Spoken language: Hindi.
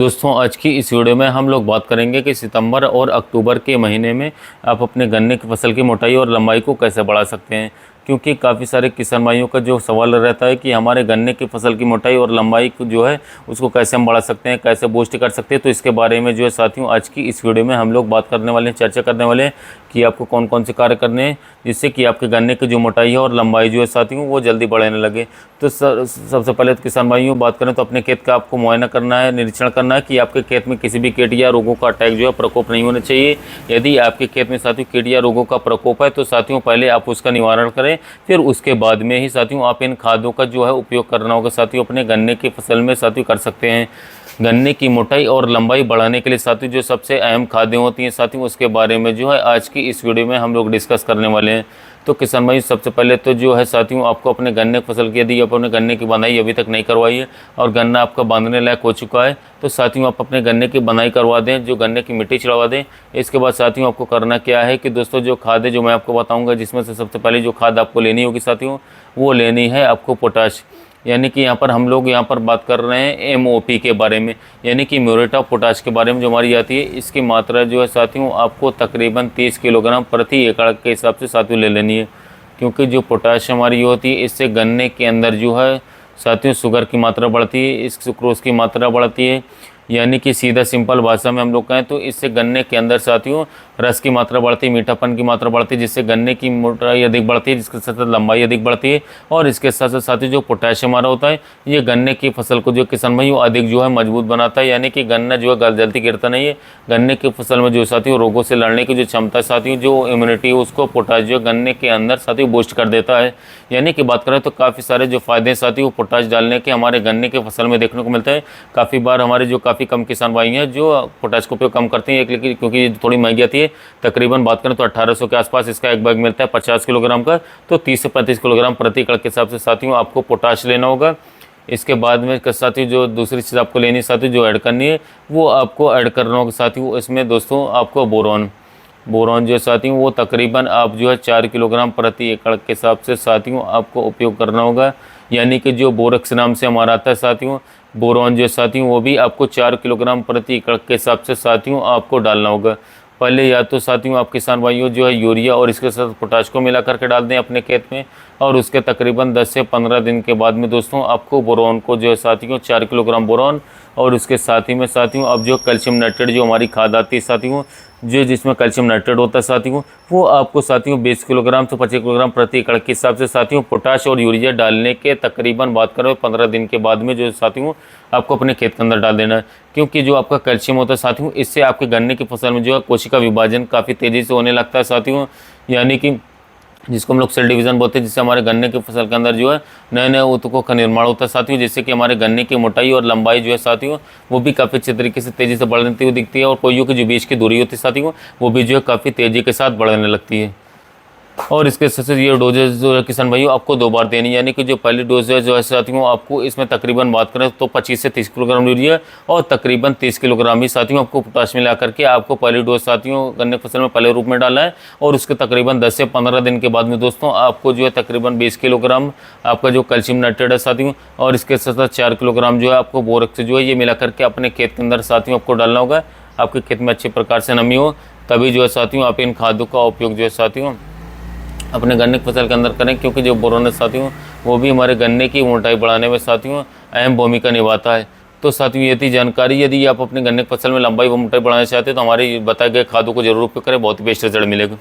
दोस्तों आज की इस वीडियो में हम लोग बात करेंगे कि सितंबर और अक्टूबर के महीने में आप अपने गन्ने की फसल की मोटाई और लंबाई को कैसे बढ़ा सकते हैं। क्योंकि काफ़ी सारे किसान भाइयों का जो सवाल रहता है कि हमारे गन्ने की फसल की मोटाई और लंबाई को जो है उसको कैसे हम बढ़ा सकते हैं, कैसे बूस्ट कर सकते हैं। तो इसके बारे में जो है साथियों आज की इस वीडियो में हम लोग बात करने वाले हैं, चर्चा करने वाले हैं कि आपको कौन कौन से कार्य करने हैं जिससे कि आपके गन्ने की जो मोटाई है और लंबाई जो है साथियों वो जल्दी बढ़ने लगे। तो सबसे पहले तो किसान भाइयों बात करें तो अपने खेत का आपको मुआयना करना है, निरीक्षण करना है कि आपके खेत में किसी भी कीट या रोगों का अटैक जो है प्रकोप नहीं होना चाहिए। यदि आपके खेत में साथियों कीट या रोगों का प्रकोप है तो साथियों पहले आप उसका निवारण करें, फिर उसके बाद में ही साथियों आप इन खादों का जो है उपयोग करना होगा। साथियों अपने गन्ने की फसल में साथियों कर सकते हैं। गन्ने की मोटाई और लंबाई बढ़ाने के लिए साथियों जो सबसे अहम खादें होती हैं साथियों उसके बारे में जो है आज की इस वीडियो में हम लोग डिस्कस करने वाले हैं। तो किसान भाई सबसे पहले तो जो है साथियों आपको अपने गन्ने की फसल की यदि आप अपने गन्ने की बनाई अभी तक नहीं करवाई है और गन्ना आपका बांधने लायक हो चुका है तो साथियों आप अपने गन्ने की बनाई करवा दें, जो गन्ने की मिट्टी चढ़वा दें। इसके बाद साथियों आपको करना क्या है कि दोस्तों जो खाद है जो मैं आपको बताऊंगा, जिसमें से सबसे पहले जो खाद आपको लेनी होगी साथियों वो लेनी है आपको पोटाश। यानी कि यहाँ पर हम लोग यहाँ पर बात कर रहे हैं MOP के बारे में, यानी कि म्यूरेट ऑफ पोटाश के बारे में जो हमारी आती है। इसकी मात्रा जो है साथियों आपको तकरीबन 30 किलोग्राम प्रति एकड़ के हिसाब से साथियों ले लेनी है। क्योंकि जो पोटाश हमारी होती है इससे गन्ने के अंदर जो है साथियों शुगर की मात्रा बढ़ती है, इस सुक्रोज की मात्रा बढ़ती है। यानी कि सीधा सिंपल भाषा में हम लोग कहें तो इससे गन्ने के अंदर साथियों रस की मात्रा बढ़ती है, मीठापन की मात्रा बढ़ती है, जिससे गन्ने की मोटाई अधिक बढ़ती है, जिसके साथ साथ लंबाई अधिक बढ़ती है। और इसके साथ साथ साथियों जो पोटेशियम हमारा होता है ये गन्ने की फसल को जो किसान भाई अधिक जो है मजबूत बनाता है। यानी कि गन्ना जो है जल्दी गिरता नहीं है। गन्ने की फसल में जो साथियों रोगों से लड़ने की जो क्षमता साथियों जो इम्यूनिटी है उसको पोटाश जो गन्ने के अंदर साथियों बूस्ट कर देता है। यानी कि बात करें तो काफ़ी सारे जो फायदे साथियों पोटाश डालने के हमारे गन्ने के फसल में देखने को मिलता है। काफ़ी बार हमारे जो काफ़ी कम किसान भाई हैं जो पोटाश का उपयोग कम करते हैं, एक क्योंकि थोड़ी महंगी आती है। तकरीबन बात करें तो 1800 के आसपास इसका एक बैग मिलता है 50 किलोग्राम का। तो 30 से 35 किलोग्राम प्रति एकड़ के हिसाब से साथियों आपको पोटाश लेना होगा। इसके बाद में साथियों जो दूसरी चीज़ आपको लेनी साथियों जो ऐड करनी है वो आपको ऐड करना होगा साथियों। इसमें दोस्तों आपको बोरॉन जो साथियों वो तकरीबन आप जो है 4 किलोग्राम प्रति एकड़ के हिसाब से साथियों आपको उपयोग करना होगा। यानी कि जो बोरक्स नाम से हमारा आता है साथियों बोरॉन जो साथियों वो भी आपको 4 किलोग्राम प्रति एकड़ के हिसाब से साथियों आपको डालना होगा। पहले या तो साथियों आप किसान भाइयों जो है यूरिया और इसके साथ पोटाश को मिला करके डाल दें अपने खेत में, और उसके तकरीबन 10 से 15 दिन के बाद में दोस्तों आपको बोरॉन को जो है साथियों 4 किलोग्राम बोरॉन और उसके साथ ही में साथियों अब जो कैल्शियम नाइट्रेट जो हमारी खाद आती है साथियों जो जिसमें कैल्शियम नाइट्रेट होता है साथियों वो आपको साथियों 20 किलोग्राम से 25 किलोग्राम प्रति एकड़ के हिसाब से साथियों पोटाश और यूरिया डालने के तकरीबन बात करें 15 दिन के बाद में जो साथियों आपको अपने खेत के अंदर डाल देना है। क्योंकि जो आपका कैल्शियम होता है साथियों इससे आपके गन्ने की फसल में जो है कोशिका विभाजन काफ़ी तेज़ी से होने लगता है साथियों। यानी कि जिसको हम लोग सेल डिवीज़न बोलते हैं, जिससे हमारे गन्ने की फसल के अंदर जो है नए नए ऊतकों का निर्माण होता है साथियों, जिससे कि हमारे गन्ने की मोटाई और लंबाई जो है साथियों वो भी काफ़ी अच्छे तरीके से तेज़ी से बढ़ती हुई दिखती है। और पोइयों की जो बीच की दूरी होती है साथियों वो भी जो है काफ़ी तेज़ी के साथ बढ़ने लगती है। और इसके साथ ये डोजेज जो है किसान भाइयों आपको 2 बार देनी, यानी कि जो पहली डोज है जो है साथियों आपको इसमें तकरीबन बात करें तो 25 से 30 किलोग्राम यूरिया और तकरीबन 30 किलोग्राम ही साथियों आपको पोटाश मिला करके आपको पहली डोज साथियों गन्ने फसल में पहले रूप में डालना है। और उसके तकरीबन 10 से 15 दिन के बाद में दोस्तों आपको जो है तकरीबन 20 किलोग्राम आपका जो कैल्शियम नाइट्रेट है साथियों और इसके साथ साथ 4 किलोग्राम जो है आपको बोरक्स जो है ये मिला करके अपने खेत के अंदर साथियों आपको डालना होगा। आपके खेत में अच्छे प्रकार से नमी हो तभी जो है साथियों आप इन खादों का उपयोग जो है साथियों अपने गन्ने की फसल के अंदर करें। क्योंकि जो बोरॉन है साथियों वो भी हमारे गन्ने की मोटाई बढ़ाने में साथियों अहम भूमिका निभाता है। तो साथियों ये थी जानकारी। यदि आप अपने गन्ने की फसल में लंबाई व मोटाई बढ़ाना चाहते हैं तो हमारे बताए गए खादों को जरूर उपयोग करें, बहुत ही बेस्ट रिजल्ट मिलेगा।